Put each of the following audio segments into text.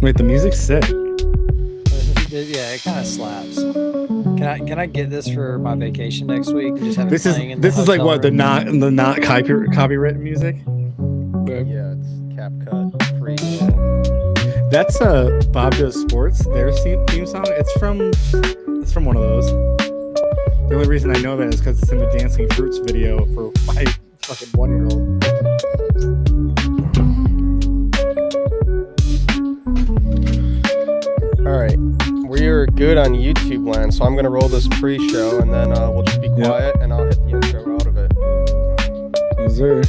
Wait, the music's sick. Yeah, it kind of slaps. Can I get this for my vacation next week and just have it This is playing in this the is like hotel what the room? not copyrighted music. Yeah, it's cap cut free. That's Bob Does Sports. Their theme song. It's from one of those. The only reason I know that is because it's in the Dancing Fruits video for my fucking 1-year-old. All right, we are good on YouTube land, so I'm gonna roll this pre-show, and then we'll just be quiet, and I'll hit the intro out of it. Yes, sir.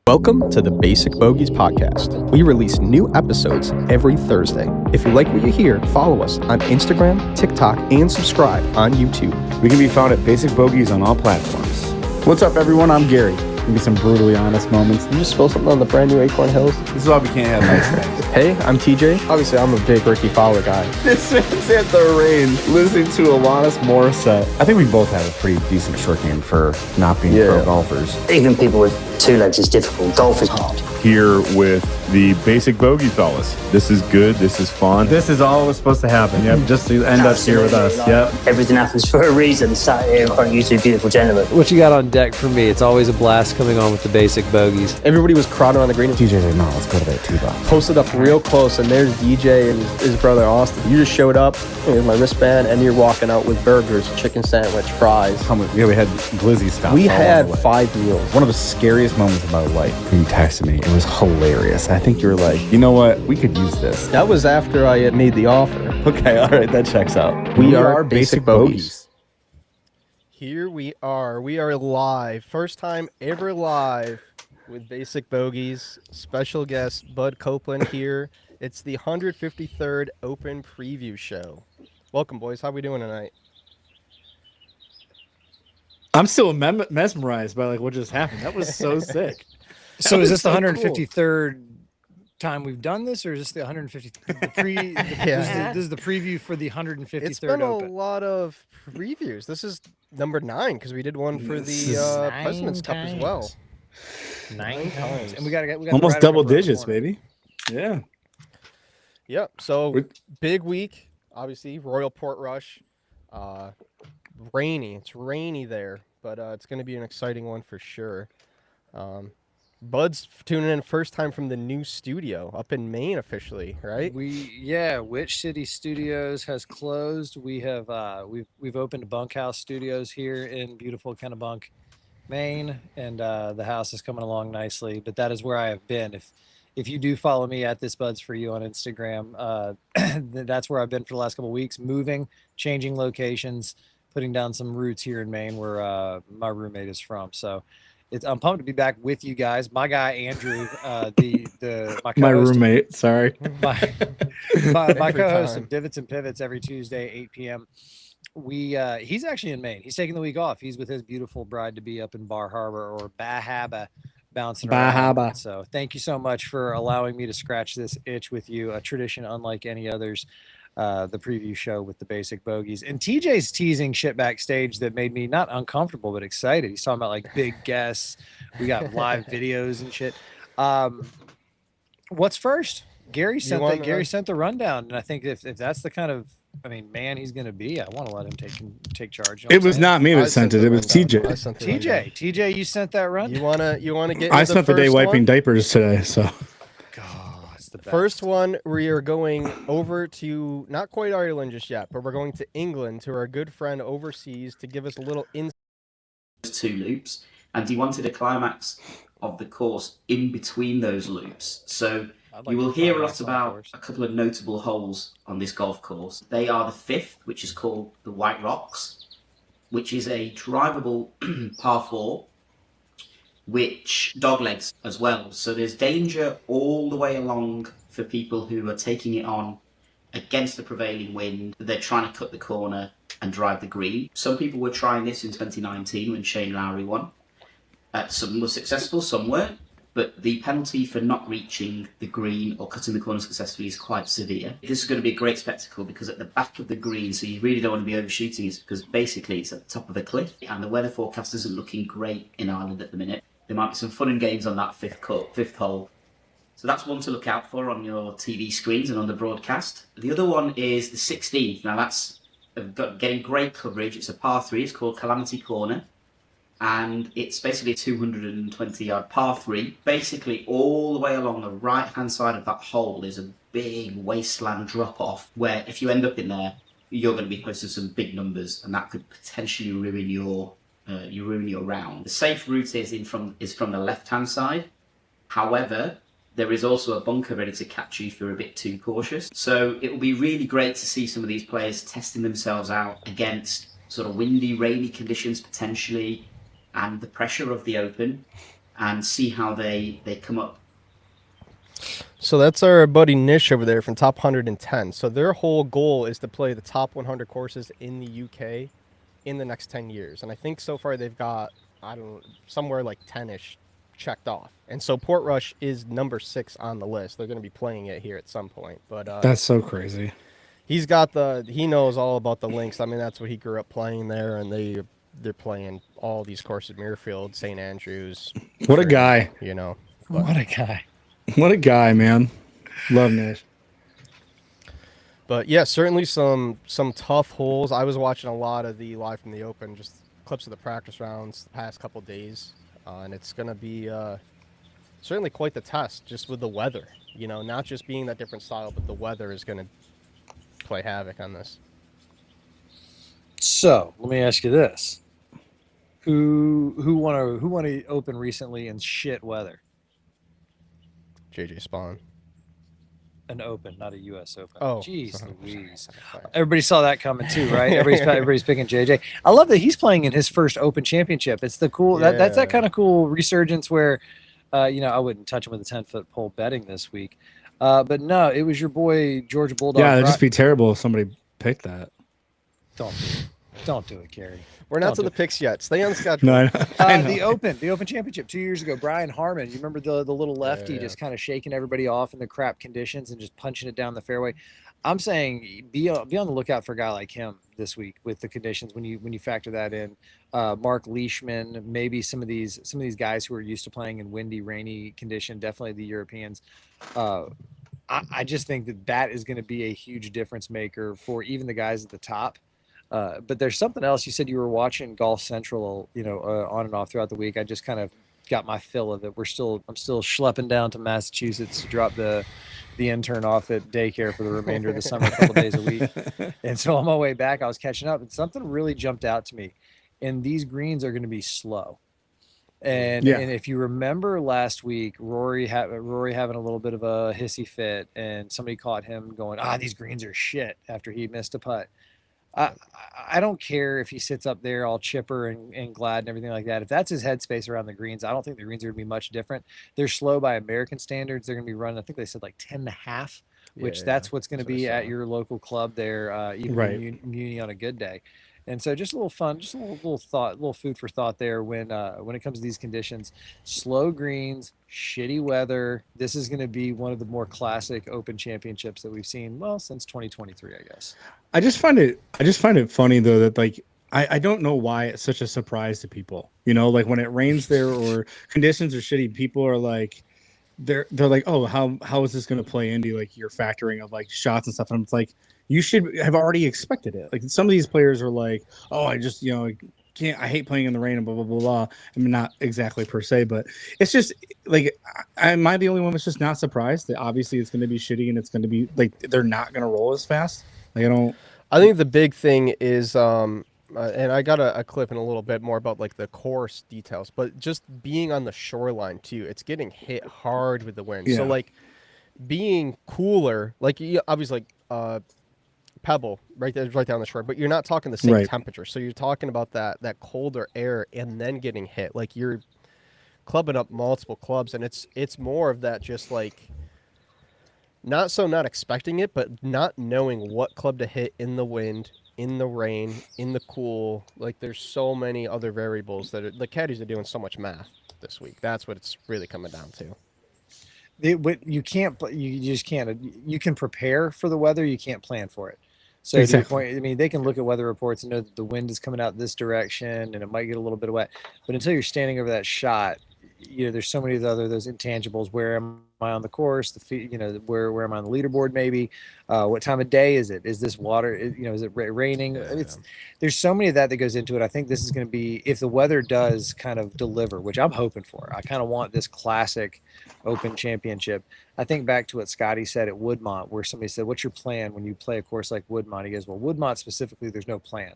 Welcome to the Basic Bogies podcast. We release new episodes every Thursday. If you like what you hear, follow us on Instagram, TikTok, and subscribe on YouTube. We can be found at Basic Bogies on all platforms. What's up, everyone? I'm Gary. Gonna be some brutally honest moments. Did you just spill something on the brand new Acorn Hills? This is why we can't have nice things. Hey, I'm TJ. Obviously, I'm a big Ricky Fowler guy. This man's at the range listening to Alanis Morissette. I think we both have a pretty decent short game for not being pro golfers. Even people with two legs is difficult. Golf is hard. Here with the Basic Bogey fellas. This is good. This is fun. This is all was supposed to happen. Yep, just to end up here with us. Yep. Everything happens for a reason. Sat here in front of you two beautiful gentlemen. What you got on deck for me? It's always a blast coming on with the Basic Bogies. Everybody was crowded on the green. TJ's like, no, let's go to that tee box. Posted up real close, and there's DJ and his brother Austin. You just showed up with my wristband, and you're walking out with burgers, chicken sandwich, fries. Yeah, we had glizzy stuff. We had 5 meals. One of the scariest moments of my life. You texted me. It was hilarious. I think you were like, you know what? We could use this. That was after I had made the offer. Okay, all right, that checks out. We are Basic Bogies. Here we are. We are live. First time ever live with Basic Bogies. Special guest Bud Copeland here. It's the 153rd Open Preview Show. Welcome, boys. How we doing tonight? I'm still mesmerized by like what just happened. That was so sick. So That is was this the so 153rd time we've done this, or is this the 150th? Yeah. This is the preview for the 153rd It's been Open. a lot of previews. This is number 9 because we did one for the President's Cup as well. 9 times, and we got Almost double digits, baby. Yeah. Yep. So big week, obviously. Royal Portrush. Rainy. It's rainy there, but it's going to be an exciting one for sure. Bud's tuning in first time from the new studio up in Maine officially, right? Which City Studios has closed. We have we've opened Bunkhouse Studios here in beautiful Kennebunk, Maine, and the house is coming along nicely. But that is where I have been. If you do follow me at This Buds For You on Instagram, that's where I've been for the last couple of weeks, moving, changing locations, putting down some roots here in Maine where my roommate is from. So I'm pumped to be back with you guys. My guy Andrew, my roommate. Sorry, my co-host of Divots and Pivots every Tuesday, 8 p.m. He's actually in Maine. He's taking the week off. He's with his beautiful bride to be up in Bar Harbor or Bahaba, bouncing around. So thank you so much for allowing me to scratch this itch with you. A tradition unlike any others. The preview show with the Basic Bogies, and TJ's teasing shit backstage that made me not uncomfortable but excited. He's talking about like big guests. We got live videos and shit. What's first? Gary sent the rundown, and I think if that's the kind of man he's gonna be, I want to let him take charge. It was not me that sent it. It was TJ. TJ, you sent that rundown. You wanna get? I spent the day wiping diapers today, so. The first one, we are going over to, not quite Ireland just yet, but we're going to England to our good friend overseas to give us a little insight. 2 loops, and he wanted a climax of the course in between those loops. So you will hear a lot about a couple of notable holes on this golf course. They are the 5th, which is called the White Rocks, which is a drivable par 4, which doglegs as well. So there's danger all the way along for people who are taking it on against the prevailing wind. They're trying to cut the corner and drive the green. Some people were trying this in 2019 when Shane Lowry won. Some were successful, some weren't. But the penalty for not reaching the green or cutting the corner successfully is quite severe. This is going to be a great spectacle because at the back of the green, so you really don't want to be overshooting it because basically it's at the top of a cliff and the weather forecast isn't looking great in Ireland at the minute. there might be some fun and games on that fifth hole. So that's one to look out for on your TV screens and on the broadcast. The other one is the 16th. Now that's getting great coverage. It's a par 3. It's called Calamity Corner. And it's basically a 220-yard par 3. Basically, all the way along the right-hand side of that hole is a big wasteland drop-off where if you end up in there, you're going to be close to some big numbers, and that could potentially ruin your round. The safe route is from the left-hand side. However, there is also a bunker ready to catch you if you're a bit too cautious. So it will be really great to see some of these players testing themselves out against sort of windy, rainy conditions potentially, and the pressure of the Open, and see how they come up. So that's our buddy Nish over there from Top 110. So their whole goal is to play the top 100 courses in the UK in the next 10 years. And I think so far they've got, somewhere like 10-ish checked off. And so Portrush is number 6 on the list. They're going to be playing it here at some point. But that's so crazy. He knows all about the links. I mean, that's what he grew up playing there, and they're playing all these courses, Muirfield, St. Andrews. What a guy. You know. What a guy. What a guy, man. Love Nish. But yeah, certainly some tough holes. I was watching a lot of the Live from the Open, just clips of the practice rounds the past couple days. And it's going to be certainly quite the test just with the weather. You know, not just being that different style, but the weather is going to play havoc on this. So let me ask you this: Who won a Open recently in shit weather? JJ Spawn. An Open, not a U.S. Open. Oh, jeez Louise! Everybody saw that coming too, right? Everybody's picking JJ. I love that he's playing in his first Open championship. It's the cool that's that kind of cool resurgence where, I wouldn't touch him with a 10-foot pole betting this week, but no, it was your boy Georgia Bulldog. Yeah, it'd just be terrible if somebody picked that. Don't do it, Kerry. We're not to the picks yet. Stay on schedule. No, I know. The Open Championship 2 years ago, Brian Harmon, you remember the little lefty just kind of shaking everybody off in the crap conditions and just punching it down the fairway. I'm saying be on the lookout for a guy like him this week with the conditions when you factor that in. Mark Leishman, maybe some of these guys who are used to playing in windy, rainy condition, definitely the Europeans. I just think that is going to be a huge difference maker for even the guys at the top. But there's something else. You said you were watching Golf Central, on and off throughout the week. I just kind of got my fill of it. I'm still schlepping down to Massachusetts to drop the intern off at daycare for the remainder of the summer, a couple days a week. And so on my way back, I was catching up, and something really jumped out to me. And these greens are going to be slow. And if you remember last week, Rory having a little bit of a hissy fit, and somebody caught him going, these greens are shit after he missed a putt. I don't care if he sits up there all chipper and glad and everything like that. If that's his headspace around the greens, I don't think the greens are going to be much different. They're slow by American standards. They're going to be running, I think they said like 10.5, which that's what's going to be at your local club there, even Muni on a good day. And so just a little fun, just a little thought, a little food for thought there when it comes to these conditions. Slow greens, shitty weather. This is going to be one of the more classic Open championships that we've seen, since 2023, I guess. I just find it funny though that I don't know why it's such a surprise to people. Like when it rains there or conditions are shitty, people are like they're like, oh, how is this going to play into like your factoring of like shots and stuff? And it's like, you should have already expected it. Like some of these players are like, oh, I just, I hate playing in the rain and blah, blah, blah, blah. I mean, not exactly per se, but it's just like, am I the only one that's just not surprised that obviously it's going to be shitty and it's going to be like, they're not going to roll as fast? Like, I think the big thing is, and I got a clip in a little bit more about like the course details, but just being on the shoreline too, it's getting hit hard with the wind. Yeah. So like being cooler, like obviously Pebble right down the shore, but you're not talking the same temperature. So you're talking about that colder air and then getting hit. Like you're clubbing up multiple clubs, and it's more of that just like not expecting it, but not knowing what club to hit in the wind, in the rain, in the cool. Like there's so many other variables that the caddies are doing so much math this week. That's what it's really coming down to. You just can't. You can prepare for the weather. You can't plan for it. So to your point, I mean, they can look at weather reports and know that the wind is coming out this direction and it might get a little bit wet. But until you're standing over that shot, there's so many of the other those intangibles. Where am I on the course? Where am I on the leaderboard? Maybe what time of day is it? Is this water? Is it raining? There's so many of that goes into it. I think this is going to be, if the weather does kind of deliver, which I'm hoping for. I kind of want this classic Open Championship. I think back to what Scotty said at Woodmont, where somebody said, "What's your plan when you play a course like Woodmont?" He goes, "Well, Woodmont specifically, there's no plan."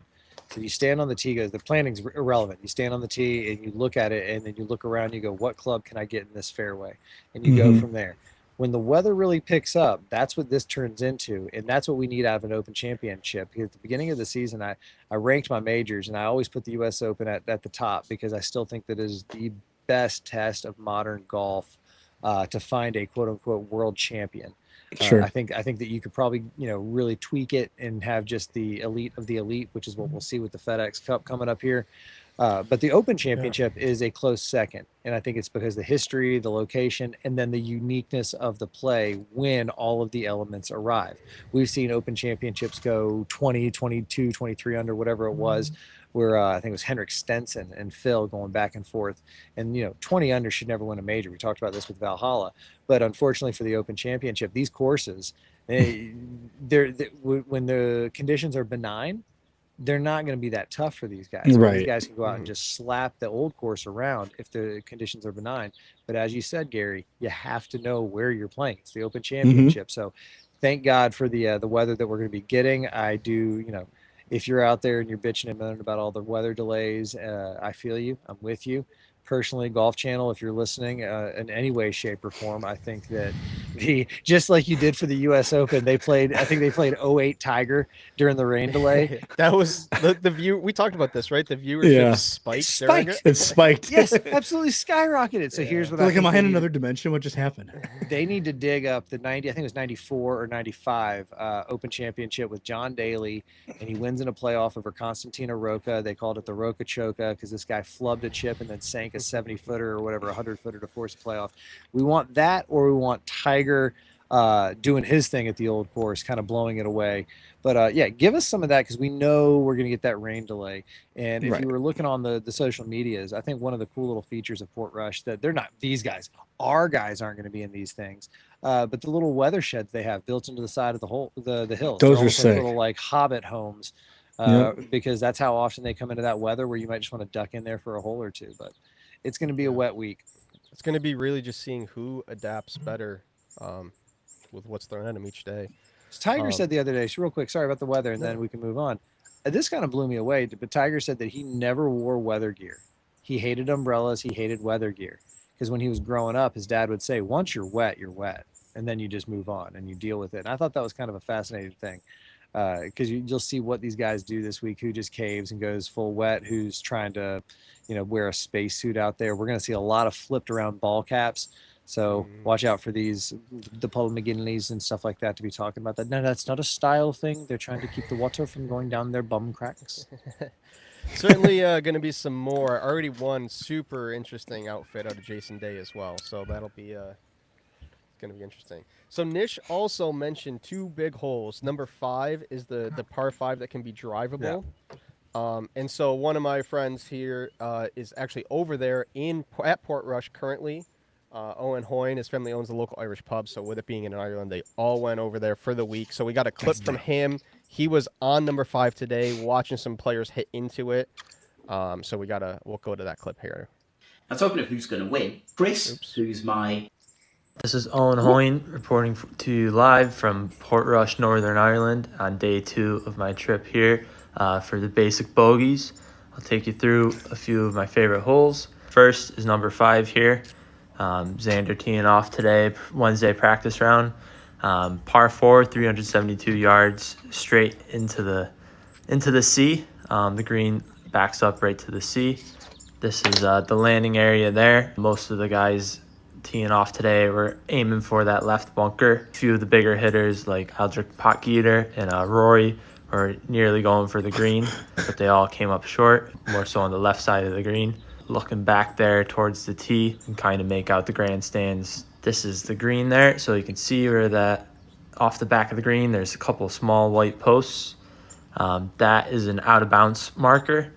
So you stand on the tee, goes, the planning's irrelevant. You stand on the tee and you look at it, and then you look around, you go, what club can I get in this fairway? And you go from there. When the weather really picks up, that's what this turns into. And that's what we need out of an Open Championship. At the beginning of the season, I ranked my majors, and I always put the U.S. Open at the top, because I still think that it is the best test of modern golf to find a quote unquote world champion. Sure. I think that you could probably, really tweak it and have just the elite of the elite, which is what we'll see with the FedEx Cup coming up here. But the Open Championship is a close second. And I think it's because the history, the location, and then the uniqueness of the play when all of the elements arrive. We've seen Open Championships go 20, 22, 23 under, whatever it was, where I think it was Henrik Stenson and Phil going back and forth. And, 20 under should never win a major. We talked about this with Valhalla. But unfortunately for the Open Championship, these courses, when the conditions are benign, they're not going to be that tough for these guys. Right. These guys can go out and just slap the old course around if the conditions are benign. But as you said, Gary, you have to know where you're playing. It's the Open Championship. So thank God for the weather that we're going to be getting. I do, if you're out there and you're bitching and moaning about all the weather delays, I feel you. I'm with you. Personally, Golf Channel, if you're listening in any way, shape, or form, I think that just like you did for the U.S. Open, I think they played 08 Tiger during the rain delay. That was the view. We talked about this, right? The viewership spiked. It spiked. Yes, absolutely skyrocketed. So here's what am I in another dimension? What just happened? They need to dig up the 90, I think it was 94 or 95 Open Championship with John Daly, and he wins in a playoff over Constantino Roca. They called it the Roca Choca because this guy flubbed a chip and then sank a 70-footer or whatever, 100-footer to force a playoff. We want that, or we want Tiger doing his thing at the old course, kind of blowing it away. But give us some of that, because we know we're going to get that rain delay. And if you were looking on the social medias, I think one of the cool little features of Portrush, that they're not these guys, our guys aren't going to be in these things. But the little weather sheds they have built into the side of the hills. Those are sick. Like little like hobbit homes, because that's how often they come into that weather where you might just want to duck in there for a hole or two. But it's going to be a wet week. It's going to be really just seeing who adapts better with what's thrown at them each day. Tiger said the other day, real quick, sorry about the weather, and then we can move on. This kind of blew me away, but Tiger said that he never wore weather gear. He hated umbrellas. He hated weather gear, because when he was growing up, his dad would say, once you're wet, and then you just move on and you deal with it. And I thought that was kind of a fascinating thing, because you'll see what these guys do this week, who just caves and goes full wet, who's trying to wear a spacesuit out there. We're going to see a lot of flipped around ball caps. So watch out for the Paul McGinleys and stuff like that to be talking about that. No, that's not a style thing. They're trying to keep the water from going down their bum cracks. Certainly going to be some more. Already one super interesting outfit out of Jason Day as well. So that'll be going to be interesting. So Nish also mentioned two big holes. Number 5 is the par 5 that can be drivable. Yeah. And so one of my friends here is actually over there at Portrush currently. Owen Hoyne, his family owns a local Irish pub, so with it being in Ireland, they all went over there for the week. So we got a clip from him. He was on number 5 today, watching some players hit into it. So we'll go to that clip here. Now, talking of who's going to win, Chris, This is Owen Hoyne reporting to you live from Portrush, Northern Ireland, on day 2 of my trip here for the basic bogeys. I'll take you through a few of my favorite holes. First is number 5 here. Xander teeing off today, Wednesday practice round. Par 4, 372 yards straight into the sea. The green backs up right to the sea. This is the landing area there. Most of the guys teeing off today were aiming for that left bunker. A few of the bigger hitters like Aldrich Potgieter and Rory were nearly going for the green, but they all came up short, more so on the left side of the green. Looking back there towards the tee and kind of make out the grandstands. This is the green there, so you can see where that off the back of the green there's a couple small white posts. That is an out of bounds marker.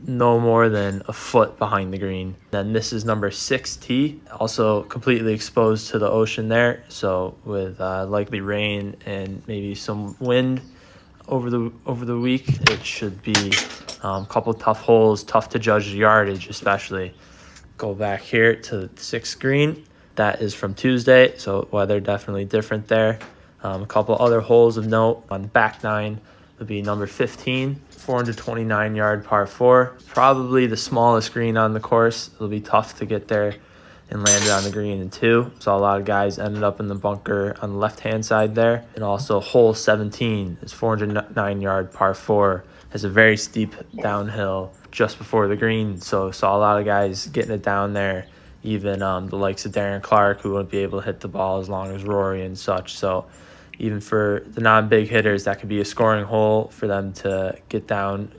no more than a foot behind the green. Then this is number 6 tee, also completely exposed to the ocean there. So with likely rain and maybe some wind over the week, it should be a couple tough holes, tough to judge the yardage, especially. Go back here to the 6th green. That is from Tuesday, so weather definitely different there. A couple other holes of note on back 9 would be number 15, 429-yard par 4. Probably the smallest green on the course. It'll be tough to get there and land it on the green in 2. Saw a lot of guys ended up in the bunker on the left-hand side there. And also hole 17 is 409-yard par 4. Has a very steep downhill just before the green, so saw a lot of guys getting it down there. Even the likes of Darren Clark, who wouldn't be able to hit the ball as long as Rory and such. So even for the non-big hitters, that could be a scoring hole for them to get down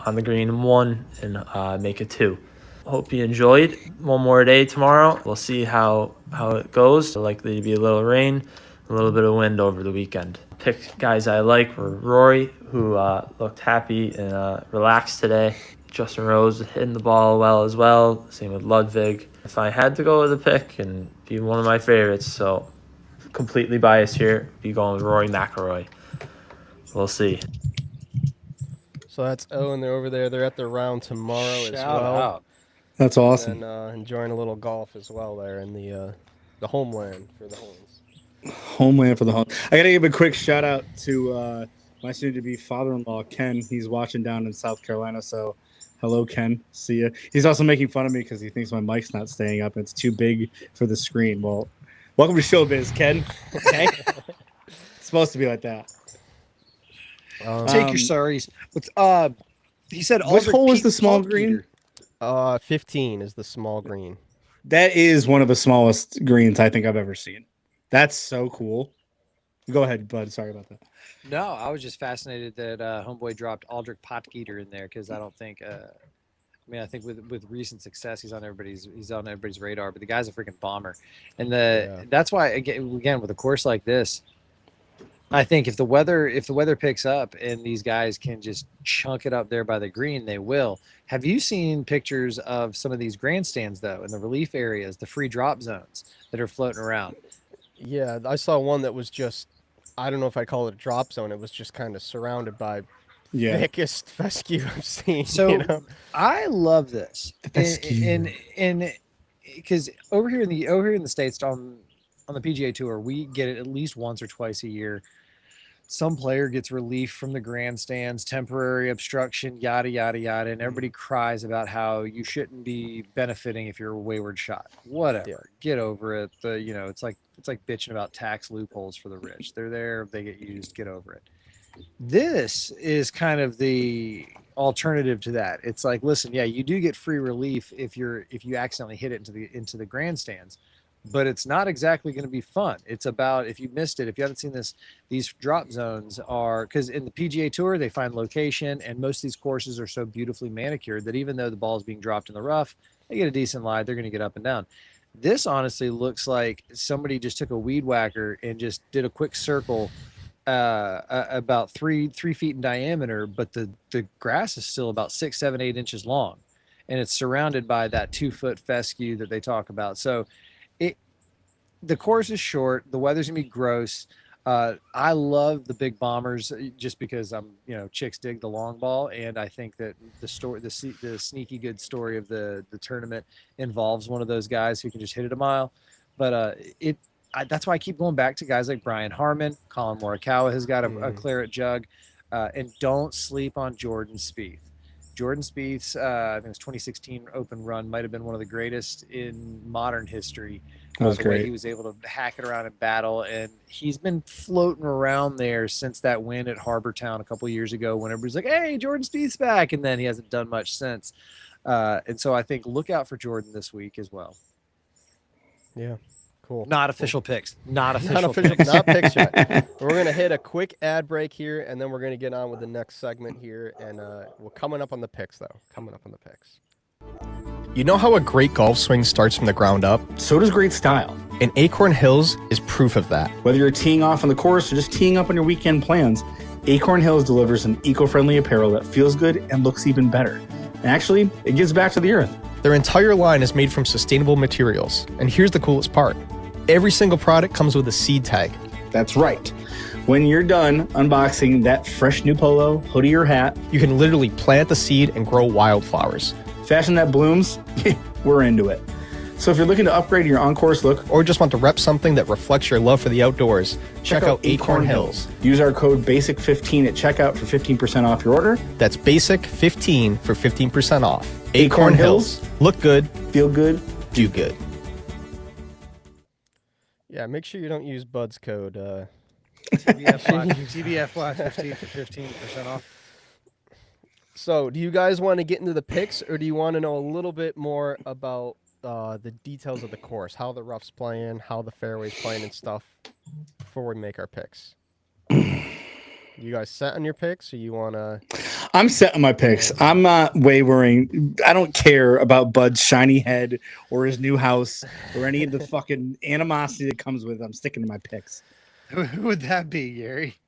on the green in 1 and make it 2. Hope you enjoyed. One more day tomorrow. We'll see how it goes. Likely to be a little rain, a little bit of wind over the weekend. Pick guys I like were Rory, who looked happy and relaxed today. Justin Rose hitting the ball well as well. Same with Ludwig. If I had to go with a pick and be one of my favorites, so completely biased here, be going with Rory McIlroy. We'll see. So that's Owen. They're over there. They're at their round tomorrow as well. Out. That's awesome. And enjoying a little golf as well there in the homeland for the Hoynes. Homeland for the home. I gotta give a quick shout out to my soon-to-be father-in-law Ken. He's watching down in South Carolina, so hello Ken, see ya. He's also making fun of me because he thinks my mic's not staying up and it's too big for the screen. Well, welcome to showbiz, Ken. Okay, it's supposed to be like that. Take your sorries. He said. Which hole is the small green? 15 is the small green. That is one of the smallest greens I think I've ever seen. That's so cool. Go ahead, Bud. Sorry about that. No, I was just fascinated that homeboy dropped Aldrich Potgieter in there because I don't think. I think with recent success, he's on everybody's radar. But the guy's a freaking bomber, and that's why again with a course like this, I think if the weather picks up and these guys can just chunk it up there by the green, they will. Have you seen pictures of some of these grandstands though in the relief areas, the free drop zones that are floating around? Yeah, I saw one that was just, I don't know if I call it a drop zone. It was just kind of surrounded by thickest fescue I've seen. So I love this, and because over here in the States on the PGA Tour, we get it at least once or twice a year. Some player gets relief from the grandstands, temporary obstruction, yada yada yada, and everybody cries about how you shouldn't be benefiting if you're a wayward shot. Whatever, get over it. It's like bitching about tax loopholes for the rich. They're there, they get used. Get over it. This is kind of the alternative to that. It's like, listen, yeah, you do get free relief if you accidentally hit it into the grandstands, but it's not exactly going to be fun. It's about, if you missed it, if you haven't seen this, these drop zones are, because in the PGA Tour they find location, and most of these courses are so beautifully manicured that even though the ball is being dropped in the rough, they get a decent lie. They're going to get up and down. This honestly looks like somebody just took a weed whacker and just did a quick circle about 3 feet in diameter, but the grass is still about 6, 7, 8 inches long, and it's surrounded by that 2-foot fescue that they talk about. So the course is short, the weather's gonna be gross. I love the big bombers just because chicks dig the long ball, and I think that the sneaky good story of the tournament involves one of those guys who can just hit it a mile. But that's why I keep going back to guys like Brian Harmon. Colin Morikawa has got a claret jug, and don't sleep on Jordan Spieth. Jordan Spieth's I think his 2016 Open run might have been one of the greatest in modern history. That was great. Way he was able to hack it around in battle, and he's been floating around there since that win at Harbortown a couple of years ago when everybody's like, hey, Jordan Spieth's back, and then he hasn't done much since. And so I think look out for Jordan this week as well. Yeah. Cool. Not official picks. Not official picks. Not picks yet. We're going to hit a quick ad break here, and then we're going to get on with the next segment here. And we're coming up on the picks, though. Coming up on the picks. You know how a great golf swing starts from the ground up? So does great style. And Acorn Hills is proof of that. Whether you're teeing off on the course or just teeing up on your weekend plans, Acorn Hills delivers an eco-friendly apparel that feels good and looks even better. Actually, it gives back to the earth. Their entire line is made from sustainable materials. And here's the coolest part. Every single product comes with a seed tag. That's right. When you're done unboxing that fresh new polo, hoodie, or hat, you can literally plant the seed and grow wildflowers. Fashion that blooms, we're into it. So if you're looking to upgrade your on-course look, or just want to rep something that reflects your love for the outdoors, check out Acorn Hills. Use our code BASIC15 at checkout for 15% off your order. That's BASIC15 for 15% off. Acorn Hills. Look good. Feel good. Do good. Yeah, make sure you don't use Bud's code. TBF Flash 15 for 15% off. So, do you guys want to get into the picks, or do you want to know a little bit more about the details of the course, how the rough's playing, how the fairway's playing and stuff before we make our picks? You guys set on your picks, or you want to? I'm set on my picks. I'm not wavering. I don't care about Bud's shiny head or his new house or any of the fucking animosity that comes with it. I'm sticking to my picks. Who would that be, Gary?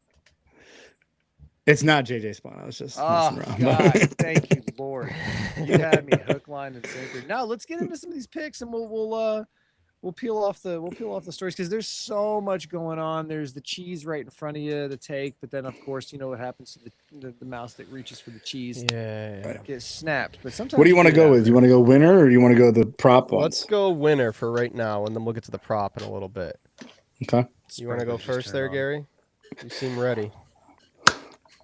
It's not JJ Spawn. I was just messing around. God, thank you, Lord. You had me hook, line, and sinker. Now let's get into some of these picks, and we'll peel off the stories, because there's so much going on. There's the cheese right in front of you to take, but then of course you know what happens to the mouse that reaches for the cheese. Yeah. Gets snapped. But sometimes. What do you want to go with? Do you want to go winner, or do you want to go the prop ones? Let's go winner for right now, and then we'll get to the prop in a little bit. Okay. You want to go first there, Gary? You seem ready.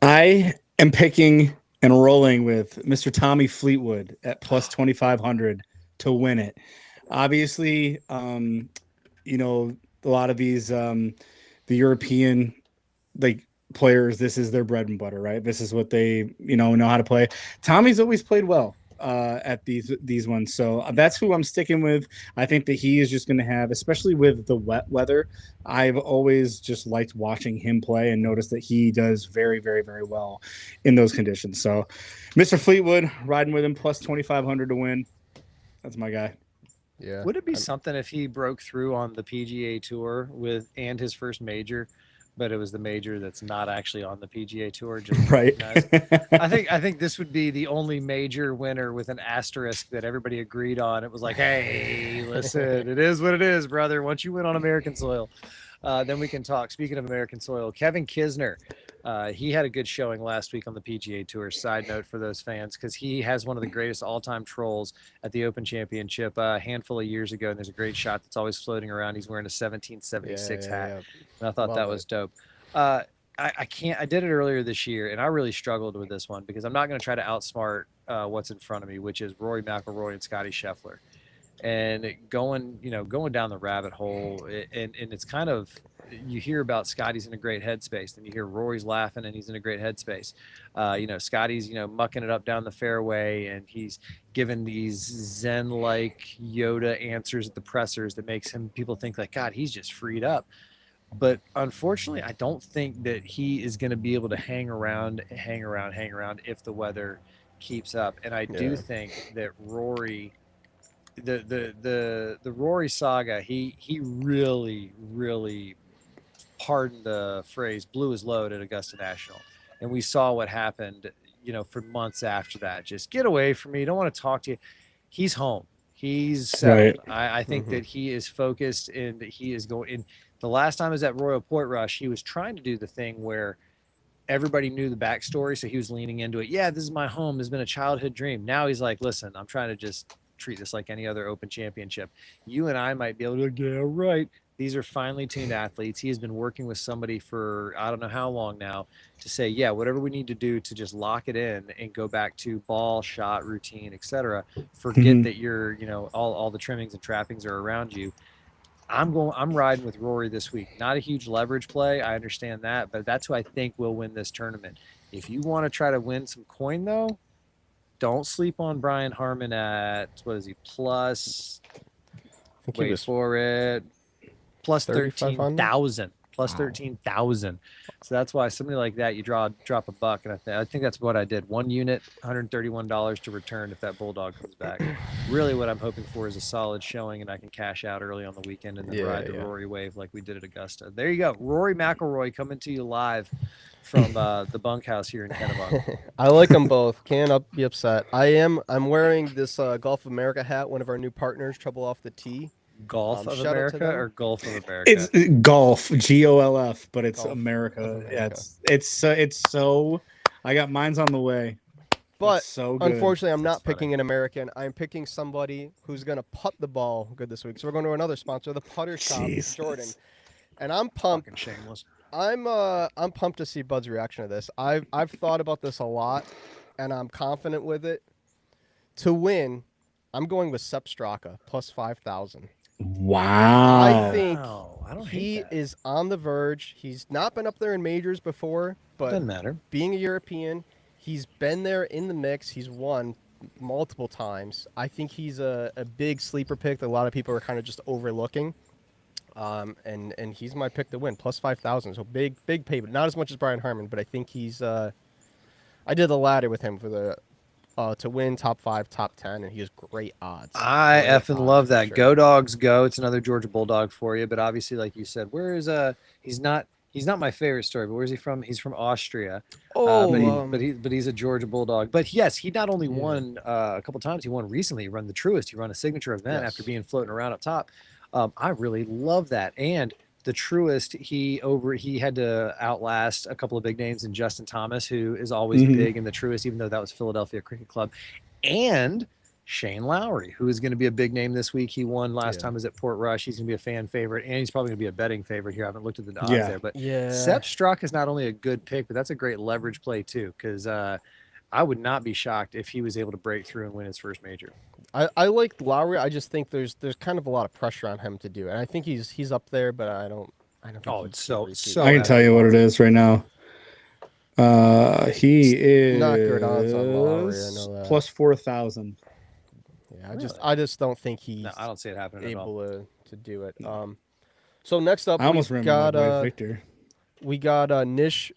I am picking and rolling with Mr. Tommy Fleetwood at plus 2,500 to win it. Obviously, you know, a lot of these the European players, this is their bread and butter, right? This is what they know how to play. Tommy's always played well at these ones, so that's who I'm sticking with. I think that he is just going to have, especially with the wet weather, I've always just liked watching him play and noticed that he does very, very, very well in those conditions. So Mr. Fleetwood, riding with him, plus 2,500 to win. That's my guy. Yeah. Would it be something if he broke through on the PGA Tour and his first major, but it was the major that's not actually on the PGA Tour? Just right. I think this would be the only major winner with an asterisk that everybody agreed on. It was like, hey, listen, it is what it is, brother. Once you win on American soil, then we can talk. Speaking of American soil, Kevin Kisner, he had a good showing last week on the PGA Tour. Side note for those fans, because he has one of the greatest all-time trolls at the Open Championship a handful of years ago, and there's a great shot that's always floating around. He's wearing a 1776 hat, and I thought that was dope. I did it earlier this year, and I really struggled with this one because I'm not going to try to outsmart what's in front of me, which is Rory McIlroy and Scotty Scheffler. And going down the rabbit hole, and it's kind of, you hear about Scotty's in a great headspace, and you hear Rory's laughing and he's in a great headspace. Scotty's mucking it up down the fairway, and he's given these Zen-like Yoda answers at the pressers that makes people think like, God, he's just freed up. But unfortunately, I don't think that he is going to be able to hang around if the weather keeps up. And I do think that Rory, the Rory saga, he really, really, pardon the phrase, blew his load at Augusta National. And we saw what happened, for months after that. Just get away from me. Don't want to talk to you. He's home. He's settled. Right. I think that he is focused, and he is going in. The last time I was at Royal Portrush, he was trying to do the thing where everybody knew the backstory, so he was leaning into it. Yeah, this is my home. It's been a childhood dream. Now he's like, listen, I'm trying to just treat this like any other Open Championship. You and I might be able to get right. These are finely tuned athletes. He has been working with somebody for I don't know how long now to say, yeah, whatever we need to do to just lock it in and go back to ball, shot, routine, etc. Forget that you're, all the trimmings and trappings are around you. I'm riding with Rory this week. Not a huge leverage play. I understand that, but that's who I think will win this tournament. If you want to try to win some coin, though, don't sleep on Brian Harman at, what is he, plus, wait for it, plus 13,000. Plus 13,000. So that's why somebody like that, you drop a buck, and I think that's what I did. One unit, $131 to return if that bulldog comes back. Really, what I'm hoping for is a solid showing, and I can cash out early on the weekend and then ride the Rory wave like we did at Augusta. There you go, Rory McIlroy coming to you live from the bunkhouse here in Kennebunk. I like them both. Can't be upset. I'm wearing this Gulf of America hat. One of our new partners, Trouble Off the Tee. Golf of shout out to America them. or Gulf of America? It's golf, GOLF, but it's Golf America. of America. Yeah, it's so. I got mine's on the way. But It's so good. unfortunately, I'm not funny. picking an American. I'm picking somebody who's going to putt the ball good this week. So we're going to another sponsor, the Putter Shop, Jesus. Jordan. And I'm pumped. Fucking shameless. I'm pumped to see Bud's reaction to this. I've thought about this a lot, and I'm confident with it. To win, I'm going with Sepp Straka plus 5,000. Wow. I think I don't he hate that. is on the verge. He's not been up there in majors before, but Doesn't matter. being a European, he's been there in the mix. He's won multiple times. I think he's a big sleeper pick that a lot of people are kind of just overlooking. And he's my pick to win, plus 5,000. So big pay, but not as much as Brian Harmon. But I think he's. I did the ladder with him for the to win top 5, top 10, and he has great odds. I Great effing odds, love for that. sure. Go Dogs go. It's another Georgia Bulldog for you, but obviously, like you said, where is he's not my favorite story, but where's he from? He's from Austria. But he's a Georgia Bulldog. But yes, he not only won a couple times, he won recently. He won the Truist. He won a signature event after being floating around up top. I really love that. And the Truist, he had to outlast a couple of big names in Justin Thomas, who is always big in the Truist, even though that was Philadelphia Cricket Club, and Shane Lowry, who is going to be a big name this week. He won last time, was at Portrush. He's going to be a fan favorite, and he's probably going to be a betting favorite here. I haven't looked at the odds there, but Sepp Straka is not only a good pick, but that's a great leverage play too, because I would not be shocked if he was able to break through and win his first major. I like Lowry. I just think there's kind of a lot of pressure on him to do it. And I think he's up there, but I don't think it's so I can tell you what it is right now. He is not good odds on Lowry. I know that. Plus 4,000. Yeah, I just don't think he's I don't see it happening at all. able to do it. So next up, I almost we remember got my boy Victor. We got Nish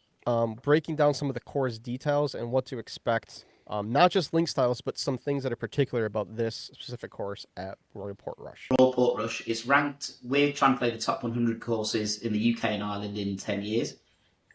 breaking down some of the course details and what to expect. Not just link styles, but some things that are particular about this specific course at Royal Portrush. Royal Portrush is ranked. We're trying to play the top 100 courses in the UK and Ireland in 10 years,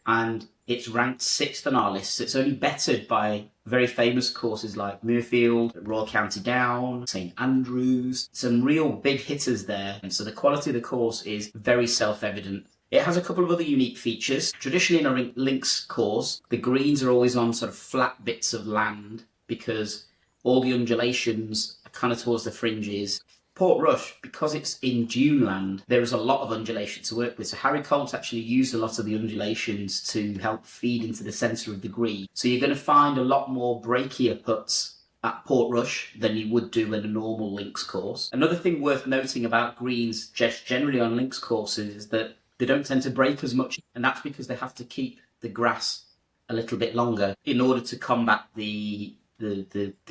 and it's ranked 6th on our list. It's only bettered by very famous courses like Muirfield, Royal County Down, St Andrews. Some real big hitters there, and so the quality of the course is very self-evident. It has a couple of other unique features. Traditionally in a links course, the greens are always on sort of flat bits of land because all the undulations are kind of towards the fringes. Portrush, because it's in duneland, there is a lot of undulation to work with. So Harry Colt's actually used a lot of the undulations to help feed into the centre of the green. So you're going to find a lot more breakier putts at Portrush than you would do in a normal links course. Another thing worth noting about greens just generally on links courses is that they don't tend to break as much, and that's because they have to keep the grass a little bit longer in order to combat the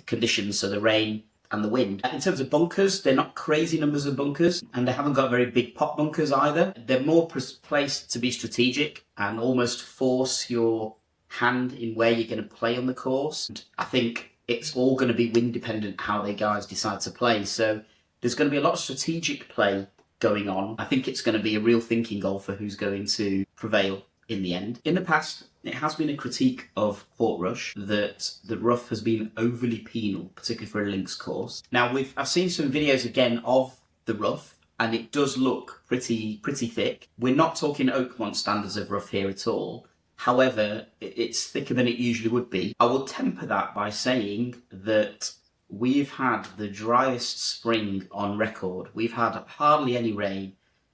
conditions, so the rain and the wind. In terms of bunkers, they're not crazy numbers of bunkers, and they haven't got very big pot bunkers either. They're more placed to be strategic and almost force your hand in where you're going to play on the course. And I think it's all going to be wind dependent how they guys decide to play. So there's going to be a lot of strategic play going on. I think it's going to be a real thinking golfer who's going to prevail in the end. In the past, it has been a critique of Portrush that the rough has been overly penal, particularly for a links course. Now, I've seen some videos again of the rough, and it does look pretty thick. We're not talking Oakmont standards of rough here at all. However, it's thicker than it usually would be. I will temper that by saying that we've had the driest spring on record. We've had hardly any rain.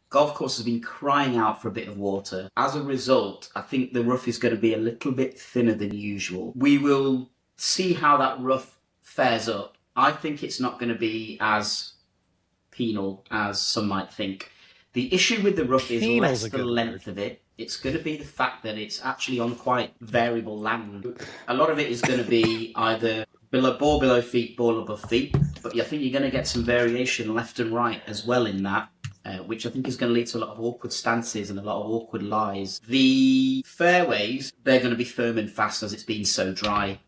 Golf course has been crying out for a bit of water. As a result, I think the rough is going to be a little bit thinner than usual. We will see how that rough fares up. I think it's not going to be as penal as some might think. The issue with the rough is less the length of it. It's going to be the fact that it's actually on quite variable land. A lot of it is going to be either ball below feet, ball above feet, but I think you're going to get some variation left and right as well in that, which I think is going to lead to a lot of awkward stances and a lot of awkward lies. The fairways, they're going to be firm and fast as it's been so dry.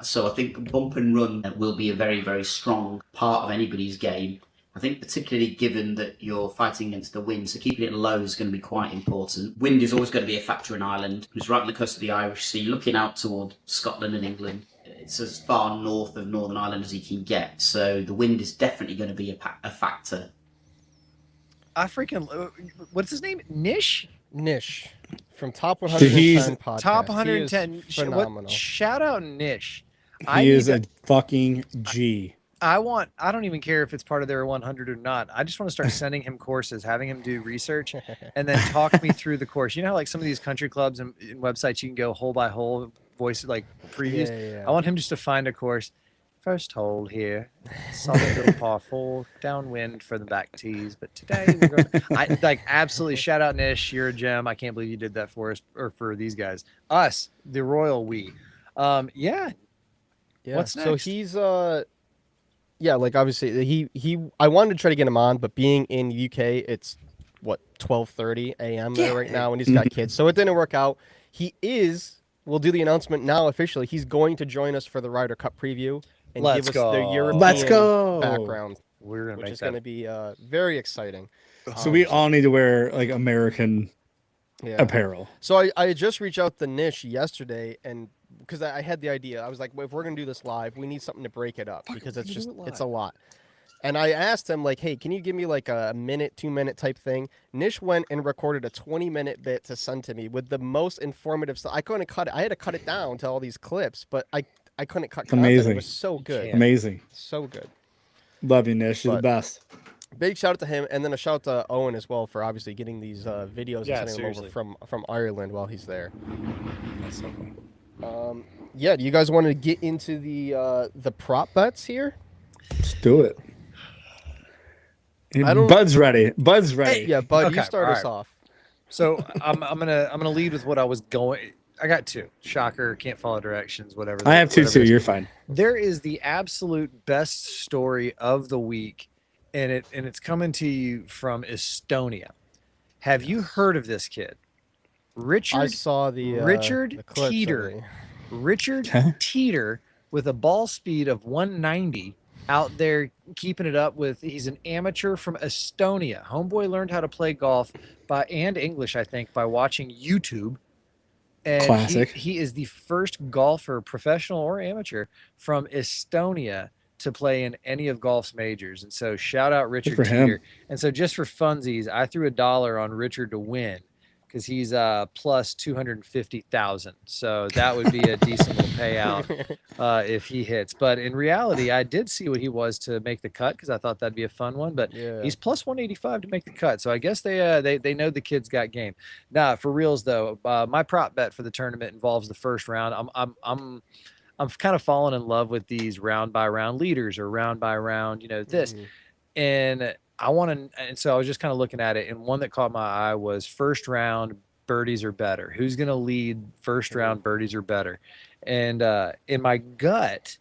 So I think bump and run will be a very, very strong part of anybody's game. I think particularly given that you're fighting against the wind, so keeping it low is going to be quite important. Wind is always going to be a factor in Ireland. It's right on the coast of the Irish Sea, looking out toward Scotland and England. It's as far north of Northern Ireland as you can get, so the wind is definitely going to be a factor. I freaking what's his name? Nish from Top 110 podcast. Top 110. Phenomenal. Shout out Nish. He is a fucking G. I don't even care if it's part of their 100 or not. I just want to start sending him courses, having him do research, and then talk me through the course. You know how like some of these country clubs and websites you can go hole by hole, voice like previews. Yeah. I want him just to find a course. First hole here, solid little par 4, downwind for the back tees. But today we're going to, absolutely shout out Nish. You're a gem. I can't believe you did that for us or for these guys. Us, the Royal we. Yeah. What's next? So he's like obviously I wanted to try to get him on, but being in UK, it's what 12:30 a.m. there right now, and he's got kids, so it didn't work out. We'll do the announcement now officially. He's going to join us for the Ryder Cup preview and give us the European background. We're gonna which is going to be very exciting. So we all need to wear like American apparel. So I just reached out to Nish yesterday, and because I had the idea, I was like, well, if we're gonna do this live, we need something to break it up because it's a lot. And I asked him like, hey, can you give me like a minute, 2-minute type thing? Nish went and recorded a 20-minute bit to send to me with the most informative stuff. I couldn't cut it. I had to cut it down to all these clips, but I couldn't cut content. Amazing. It was so good. Amazing. So good. Love you, Nish. You're the best. Big shout out to him, and then a shout out to Owen as well for obviously getting these videos and sending them over from Ireland while he's there. That's so cool. Do you guys want to get into the prop bets here? Let's do it. Bud's ready. Hey, yeah, Bud, you start us off. So I'm gonna lead with what I was going. I got 2. Shocker, can't follow directions, whatever. I have 2 too. You're fine. There is the absolute best story of the week, and it's coming to you from Estonia. Have you heard of this kid? I saw Richard clips Teeter. Richard Teeter with a ball speed of 190 out there keeping it up with. He's an amateur from Estonia. Homeboy learned how to play golf and English, I think, by watching YouTube. And classic. He is the first golfer, professional or amateur, from Estonia to play in any of golf's majors. And so shout out Richard Teeter. And so just for funsies, I threw $1 on Richard to win because he's plus 250,000. So that would be a decent little payout if he hits. But in reality, I did see what he was to make the cut because I thought that'd be a fun one. But he's plus 185 to make the cut. So I guess they know the kid's got game. Nah, for reals though, my prop bet for the tournament involves the first round. I'm kind of falling in love with these round by round leaders or round by round, this. And and so I was just kind of looking at it, and one that caught my eye was first round birdies or better. Who's going to lead first round birdies or better? And in my gut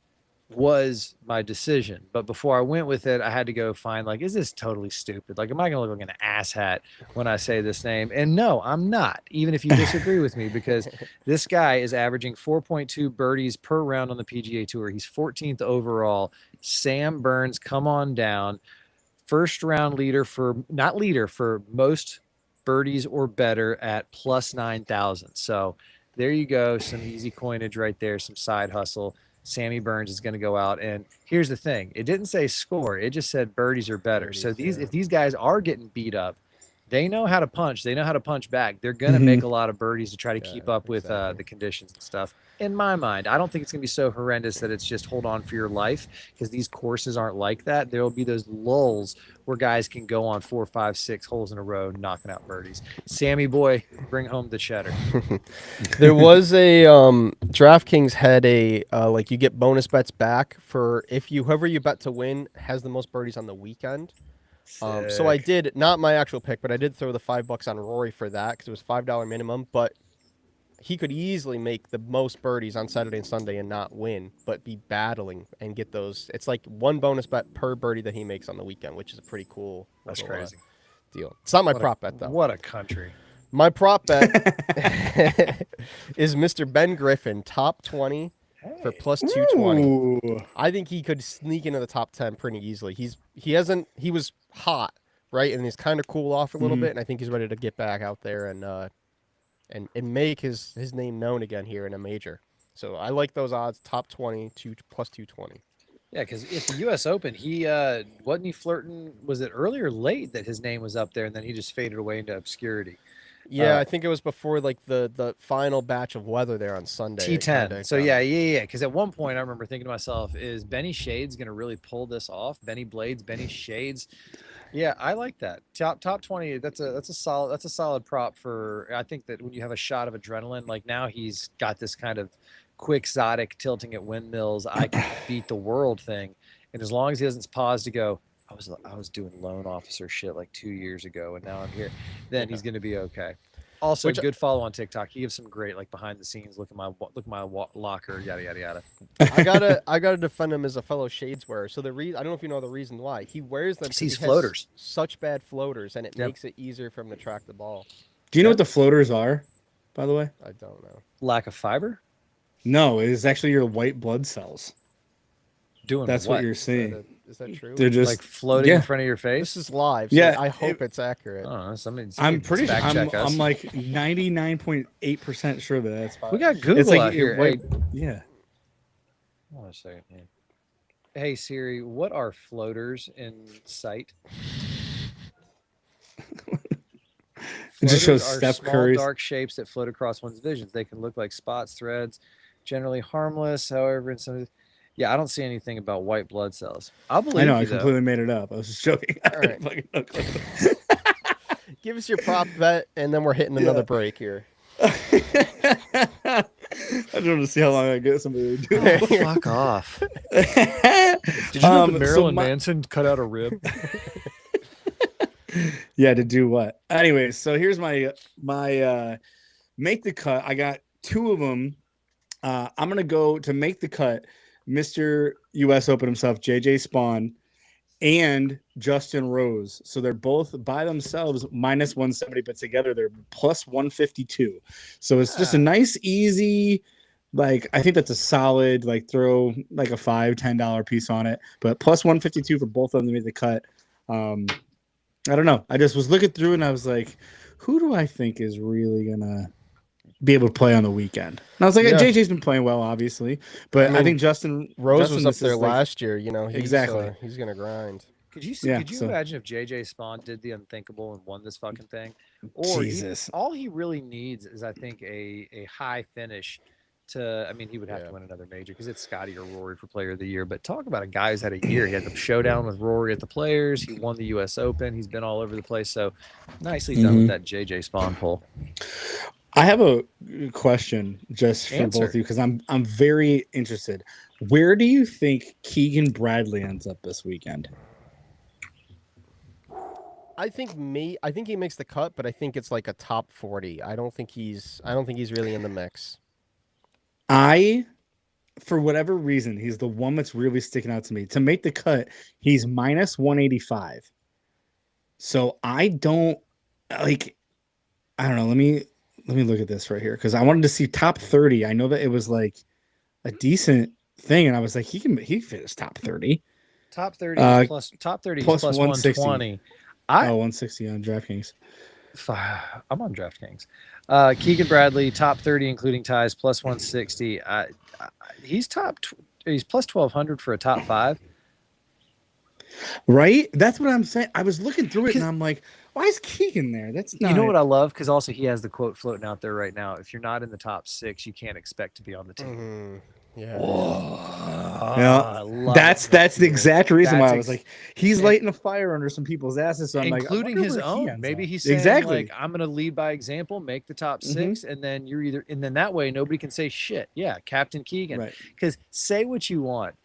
was my decision. But before I went with it, I had to go find, like, is this totally stupid? Like, am I going to look like an asshat when I say this name? And no, I'm not, even if you disagree with me, because this guy is averaging 4.2 birdies per round on the PGA Tour. He's 14th overall. Sam Burns, come on down. First round leader for most birdies or better at plus 9,000. So there you go. Some easy coinage right there. Some side hustle. Sammy Burns is going to go out. And here's the thing. It didn't say score. It just said birdies or better. So if these guys are getting beat up, they know how to punch. They know how to punch back. They're going to make a lot of birdies to try to keep up with the conditions and stuff. In my mind, I don't think it's going to be so horrendous that it's just hold on for your life, because these courses aren't like that. There will be those lulls where guys can go on 4, 5, 6 holes in a row knocking out birdies. Sammy boy, bring home the cheddar. There was a DraftKings had a like you get bonus bets back for whoever you bet to win has the most birdies on the weekend. So I did, not my actual pick, but I did throw the $5 on Rory for that because it was $5 minimum, but he could easily make the most birdies on Saturday and Sunday and not win, but be battling and get those. It's like one bonus bet per birdie that he makes on the weekend, which is a pretty cool crazy deal. It's not my prop bet, though. What a country. My prop bet is Mr. Ben Griffin, top 20. for plus 220. Ooh. I think he could sneak into the top 10 pretty easily. He was hot, right? And he's kind of cooled off a little bit, and I think he's ready to get back out there and make his name known again here in a major. So I like those odds, top 20 to plus 220. Yeah, because at the U.S. Open, he wasn't he flirting? Was it early or late that his name was up there, and then he just faded away into obscurity? Yeah, I think it was before like the final batch of weather there on Sunday. T10. So yeah. Because at one point I remember thinking to myself, is Benny Shades going to really pull this off? Benny Blades, Benny Shades. Yeah, I like that. Top 20. That's a solid prop for. I think that when you have a shot of adrenaline, like now he's got this kind of quixotic tilting at windmills, I can beat the world thing, and as long as he doesn't pause to go, I was doing loan officer shit like 2 years ago, and now I'm here, then he's going to be okay. Also, good follow on TikTok. He gives some great like behind the scenes. Look at my locker. Yada yada yada. I gotta defend him as a fellow shades wearer. So I don't know if you know the reason why he wears them. He's floaters. Such bad floaters, and it makes it easier for him to track the ball. Do you know what the floaters are, by the way? I don't know. Lack of fiber? No, it is actually your white blood cells. That's what you're seeing. Is that true? They're just like floating in front of your face. This is live. So I hope it's accurate. I'm pretty sure. I'm like 99.8% sure that that's fine. We got Google it's like out here. Yeah. Hold on a second. Hey Siri, what are floaters in sight? It just shows Steph Steph Curry's dark shapes that float across one's visions. They can look like spots, threads, generally harmless. However, in some, I don't see anything about white blood cells. I'll believe. I know, you, I completely made it up. I was just joking. All right. Give us your prop bet, and then we're hitting another break here. I just want to see how long I get somebody to do it. Fuck off. Did you know that Marilyn Manson cut out a rib? Yeah, to do what? Anyway, so here's my make the cut. I got two of them. I'm gonna go to make the cut. Mr. U.S. Open himself, JJ Spawn, and Justin Rose. So they're both by themselves minus 170, but together they're plus 152. So it's just a nice, easy, like, I think that's a solid, like, throw like a $5-10 piece on it. But plus 152 for both of them to make the cut. I don't know. I just was looking through and I was like, who do I think is really going to be able to play on the weekend? And I was like, JJ's been playing well, obviously. But I think Justin Rose was up there last year. You know, he's going to grind. Could you imagine if JJ Spawn did the unthinkable and won this fucking thing? Or all he really needs is, I think, a high finish he would have to win another major because it's Scotty or Rory for player of the year. But talk about a guy who's had a year. He had the showdown with Rory at the Players. He won the U.S. Open. He's been all over the place. So nicely done with that JJ Spawn pull. I have a question just for both of you because I'm very interested. Where do you think Keegan Bradley ends up this weekend? I think he makes the cut, but I think it's like a top 40. I don't think he's really in the mix. For whatever reason, he's the one that's really sticking out to me. To make the cut, he's minus 185. So I don't know. Let me look at this right here because I wanted to see top 30. I know that it was like a decent thing, and I was like, he finished top 30. Top 30 plus 160. 160 on DraftKings. I'm on DraftKings. Keegan Bradley, top 30, including ties, plus 160. He's plus 1,200 for a top 5. Right? That's what I'm saying. I was looking through it and I'm like, why is Keegan there? That's not. You know what I love? Because also he has the quote floating out there right now. If you're not in the top 6, you can't expect to be on the team. Mm-hmm. Yeah. That's the exact reason why I was like, he's lighting a fire under some people's asses. So I'm including like, his own. Maybe he's saying like, I'm going to lead by example, make the top 6, and then and then that way nobody can say shit. Yeah, Captain Keegan. Because say what you want,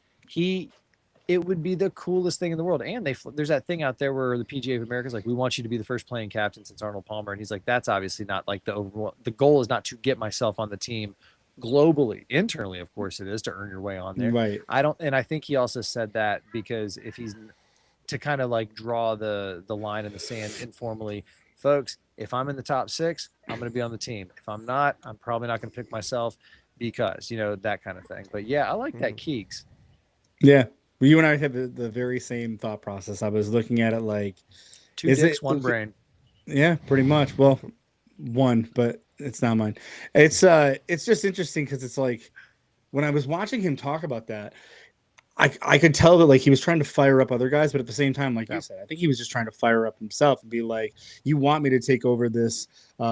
it would be the coolest thing in the world. And there's that thing out there where the PGA of America is like, we want you to be the first playing captain since Arnold Palmer, and he's like, that's obviously not like the goal is not to get myself on the team. Globally, internally, of course, it is to earn your way on there. Right. I think he also said that because if he's to kind of like draw the line in the sand informally, folks, if I'm in the top 6, I'm going to be on the team. If I'm not, I'm probably not going to pick myself. because, that kind of thing. But yeah, I like that Keeks. Yeah. Well, you and I had the very same thought process. I was looking at it like 2 dicks, 1 brain. Yeah, pretty much. Well, one, but it's not mine. It's just interesting because it's like when I was watching him talk about that, I could tell that like he was trying to fire up other guys, but at the same time, like you said, I think he was just trying to fire up himself and be like, you want me to take over this, you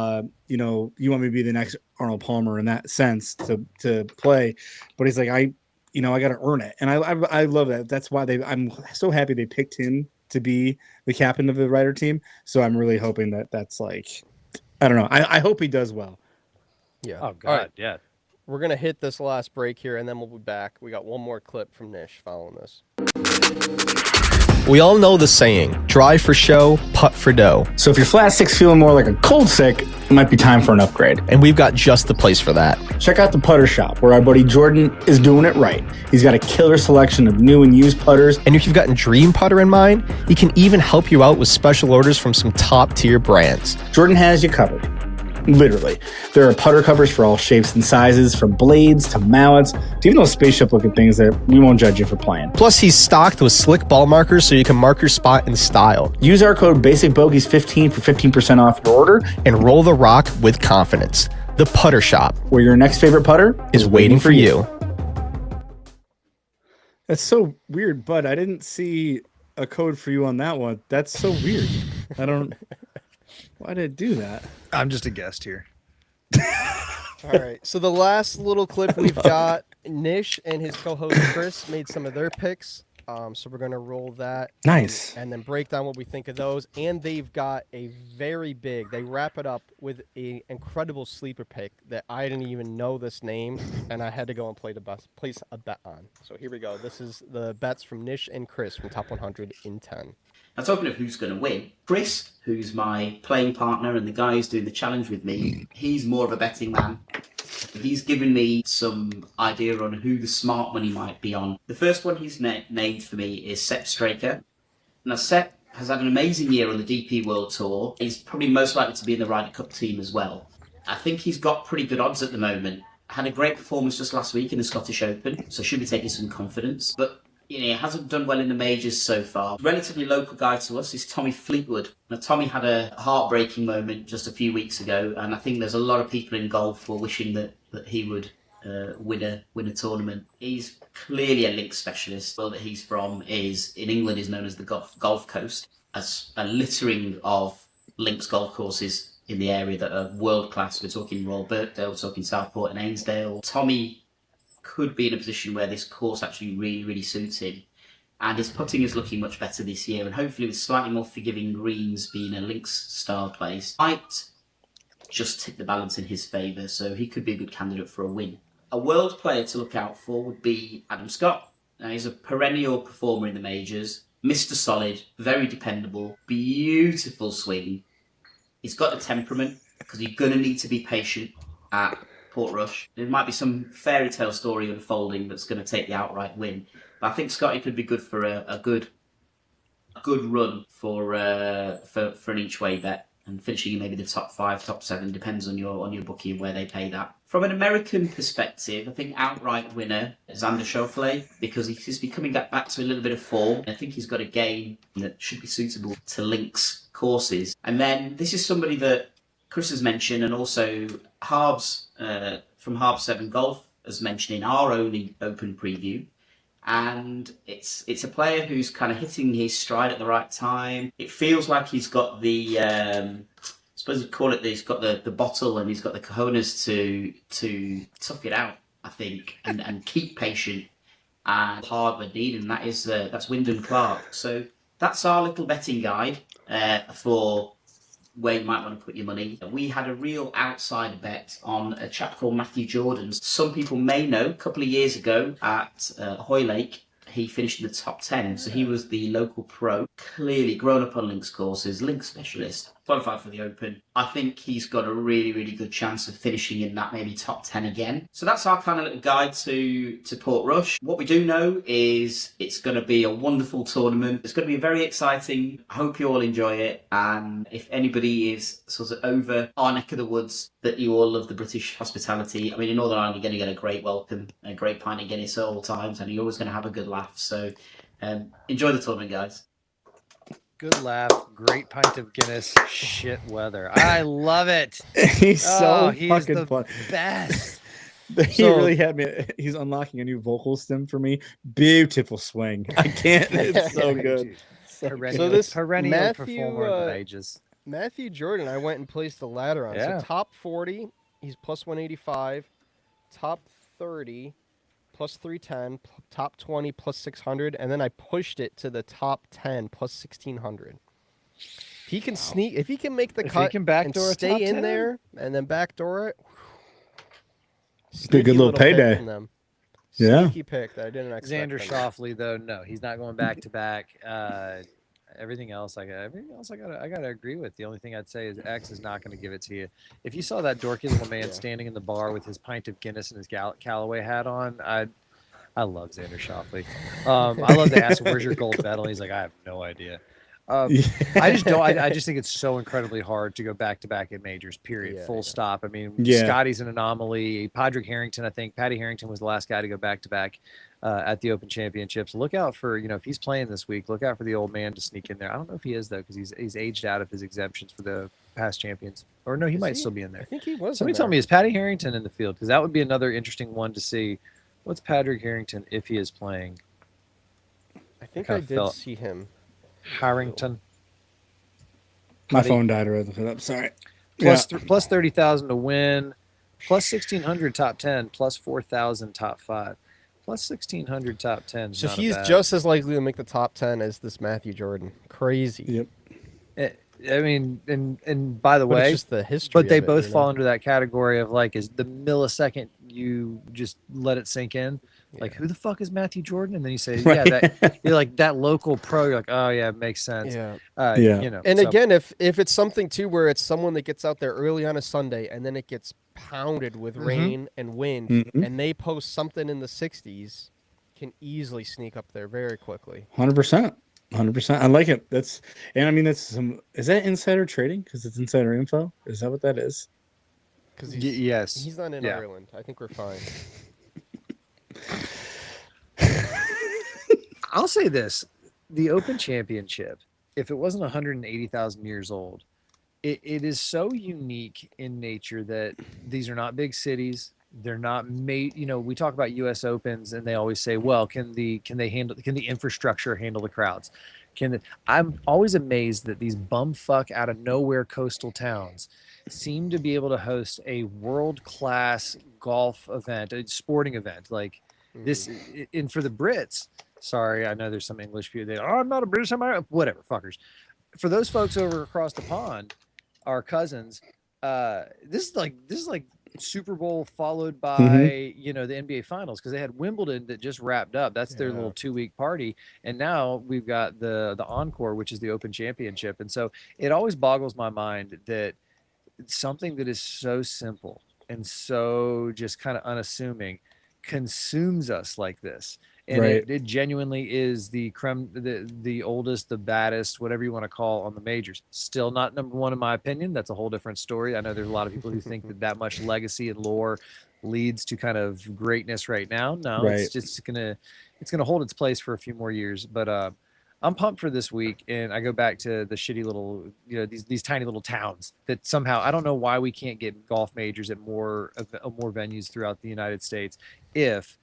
want me to be the next Arnold Palmer in that sense to play. But he's like, I got to earn it. And I love that. That's why I'm so happy they picked him to be the captain of the Ryder team. So I'm really hoping that's like, I don't know. I hope he does well. Yeah. Oh God. All right. Yeah. We're going to hit this last break here, and then we'll be back. We got one more clip from Nish following this. We all know the saying, drive for show, putt for dough. So if your flat stick's feeling more like a cold stick, it might be time for an upgrade. And we've got just the place for that. Check out the Putter Shop, where our buddy Jordan is doing it right. He's got a killer selection of new and used putters. And if you've got a dream putter in mind, he can even help you out with special orders from some top-tier brands. Jordan has you covered. Literally. There are putter covers for all shapes and sizes, from blades to mallets, to even those spaceship looking things that we won't judge you for playing. Plus, he's stocked with slick ball markers so you can mark your spot in style. Use our code BASICBOGIES15 for 15% off your order. And roll the rock with confidence. The Putter Shop, where your next favorite putter is waiting for you. That's so weird, Bud. I didn't see a code for you on that one. That's so weird. I don't... Why did it do that? I'm just a guest here. All right. So the last little clip we've got, Nish and his co-host Chris made some of their picks. So we're going to roll that. Nice. And then break down what we think of those. And they've got a very big, they wrap it up with an incredible sleeper pick that I didn't even know this name. And I had to go and place a bet on. So here we go. This is the bets from Nish and Chris from Top 100 in 10. Now, talking of who's going to win, Chris, who's my playing partner and the guy who's doing the challenge with me, he's more of a betting man. He's given me some idea on who the smart money might be on. The first one he's named for me is Sepp Straker. Now, Sepp has had an amazing year on the DP World Tour. He's probably most likely to be in the Ryder Cup team as well. I think he's got pretty good odds at the moment. Had a great performance just last week in the Scottish Open, so should be taking some confidence. But he hasn't done well in the majors so far. Relatively local guy to us is Tommy Fleetwood. Now, Tommy had a heartbreaking moment just a few weeks ago, and I think there's a lot of people in golf who are wishing that he would win a tournament. He's clearly a links specialist. Well, that he's from is in England is known as the Gulf Coast, as a littering of links golf courses in the area that are world class. We're talking Royal Birkdale, we're talking Southport and Ainsdale. Tommy could be in a position where this course actually really, really suits him. And his putting is looking much better this year, and hopefully with slightly more forgiving greens being a links-style place, might just tip the balance in his favour, so he could be a good candidate for a win. A world player to look out for would be Adam Scott. Now, he's a perennial performer in the majors, Mr. Solid, very dependable, beautiful swing. He's got a temperament, because you're going to need to be patient at Portrush. There might be some fairy tale story unfolding that's going to take the outright win. But I think Scotty could be good for a good run for an each way bet and finishing in maybe the top 5, top 7, depends on your bookie and where they pay that. From an American perspective, I think outright winner Xander Schauffele, because he's been coming back to a little bit of form. I think he's got a game that should be suitable to links courses. And then this is somebody that Chris has mentioned, and also Harbs from Harb 7 Golf has mentioned in our only open preview. And it's a player who's kind of hitting his stride at the right time. It feels like he's got the, I suppose you'd call it, he's got the bottle and he's got the cojones to tough it out, I think, and keep patient and hard when needed. And that's Wyndham Clark. So that's our little betting guide for where you might want to put your money. We had a real outside bet on a chap called Matthew Jordan. Some people may know, a couple of years ago at Hoylake, he finished in the top 10. So he was the local pro, clearly grown up on links courses, links specialist. qualified for the Open. I think he's got a really, really good chance of finishing in that maybe top 10 again. So that's our kind of little guide to Portrush. What we do know is it's going to be a wonderful tournament. It's going to be very exciting. I hope you all enjoy it. And if anybody is sort of over our neck of the woods, that you all love the British hospitality. I mean, in Northern Ireland, you're going to get a great welcome, a great pint of Guinness at all times, and you're always going to have a good laugh. So enjoy the tournament, guys. Good laugh, great pint of Guinness, shit weather. I love it. He's so fucking the fun. best. He really had me. He's unlocking a new vocal stem for me. Beautiful swing. I can't. It's so good. So this perennial performer of ages. Matthew Jordan, I went and placed the ladder on. Yeah. So top 40, he's plus 185. Top 30, plus 310. Top 20, plus 600. And then I pushed it to the top 10, plus 1600. If he can sneak, if he can make the cut and stay in there and then backdoor it, be a good little payday. Sneaky pick that I didn't expect. Xander Schauffele, though, no, he's not going back to back. Everything else, I gotta agree with. The only thing I'd say is X is not going to give it to you. If you saw that dorky little man standing in the bar with his pint of Guinness and his Callaway hat on, I love Xander Schauffele. I love to ask him, "Where's your gold medal?" He's like, "I have no idea." I just don't. I just think it's so incredibly hard to go back to back at majors. Period. Full stop. I mean, Scotty's an anomaly. Padraig Harrington, I think Patty Harrington was the last guy to go back to back at the Open Championships. Look out for if he's playing this week. Look out for the old man to sneak in there. I don't know if he is though because he's aged out of his exemptions for the past champions. Or no, he might still be in there. I think he was. Somebody tell me, is Patty Harrington in the field? Because that would be another interesting one to see. What's Padraig Harrington if he is playing? I think I did see him. Harrington. My phone died or other. I'm sorry. Plus 30,000 to win, plus 1,600 top 10, plus 4,000 top 5, plus 1,600 top 10. So he's just as likely to make the top 10 as this Matthew Jordan. Crazy. Yep. I mean, and by the way, it's just the history. But they both fall into that category of like, is the millisecond you just let it sink in. Like, who the fuck is Matthew Jordan? And then you say, you're like that local pro. You're like, oh yeah, it makes sense. Yeah. And again, if it's something too where it's someone that gets out there early on a Sunday and then it gets pounded with rain and wind, and they post something in the 60s, can easily sneak up there very quickly. 100%. I like it. Is that insider trading? Because it's insider info. Is that what that is? Because yes, he's not in Ireland. I think we're fine. I'll say this: the Open Championship, if it wasn't 180,000 years old, it is so unique in nature that these are not big cities. They're not made. We talk about U.S. Opens, and they always say, "Well, can the infrastructure handle the crowds?" I'm always amazed that these bumfuck out of nowhere coastal towns seem to be able to host a world-class golf event, a sporting event like this. And for the Brits, sorry, I know there's some English people. I'm not a British, whatever, fuckers. For those folks over across the pond, our cousins, this is like Super Bowl followed by the NBA Finals, because they had Wimbledon that just wrapped up. That's their little 2-week party, and now we've got the encore, which is the Open Championship. And so it always boggles my mind that something that is so simple and so just kind of unassuming consumes us like this. And it genuinely is the creme, the oldest, the baddest, whatever you want to call on the majors. Still not number one in my opinion. That's a whole different story. I know there's a lot of people who think that much legacy and lore leads to kind of greatness right now. No, it's just gonna hold its place for a few more years. But I'm pumped for this week, and I go back to the shitty little, these tiny little towns that somehow, I don't know why we can't get golf majors at more venues throughout the United States. If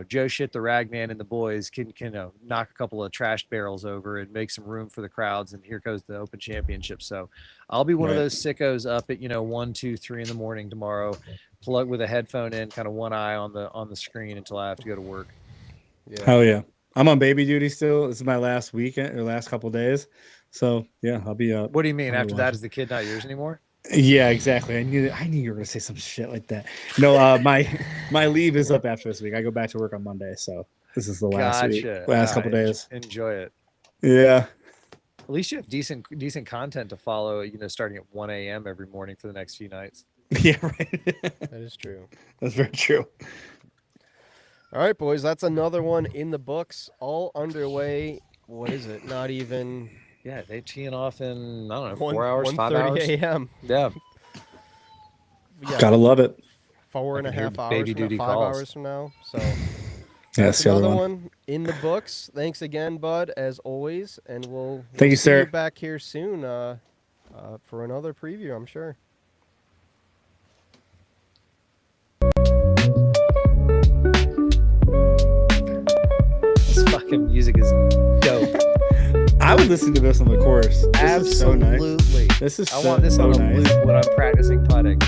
Joe Shit, the Ragman, and the boys can knock a couple of trash barrels over and make some room for the crowds, and here goes the Open Championship. So I'll be one of those sickos up at 1, 2, 3 in the morning tomorrow, plug with a headphone in, kind of one eye on the screen until I have to go to work. Hell yeah. I'm on baby duty still. This is my last weekend or last couple days. So yeah, I'll be What do you mean? After that, is the kid not yours anymore? Yeah, exactly. I knew you were gonna say some shit like that. No, my leave is up after this week. I go back to work on Monday, so this is the last week, couple days. Enjoy it. Yeah. At least you have decent content to follow, starting at 1 a.m. every morning for the next few nights. Yeah, right. That is true. That's very true. All right, boys, that's another one in the books, all underway. What is it? Not even... Yeah, they teeing off in, I don't know, 4 hours, 5 hours? 1:30 a.m. Yeah. Gotta love it. 4.5 hours baby from now, duty 5 calls. hours from now. So That's the another other one in the books. Thanks again, Bud, as always. And we'll Thank you, see sir. you back here soon for another preview, I'm sure. This fucking music is dope. I would listen to this on the course. This Absolutely. is so nice. This is I want this so on a nice. loop when I'm practicing putting.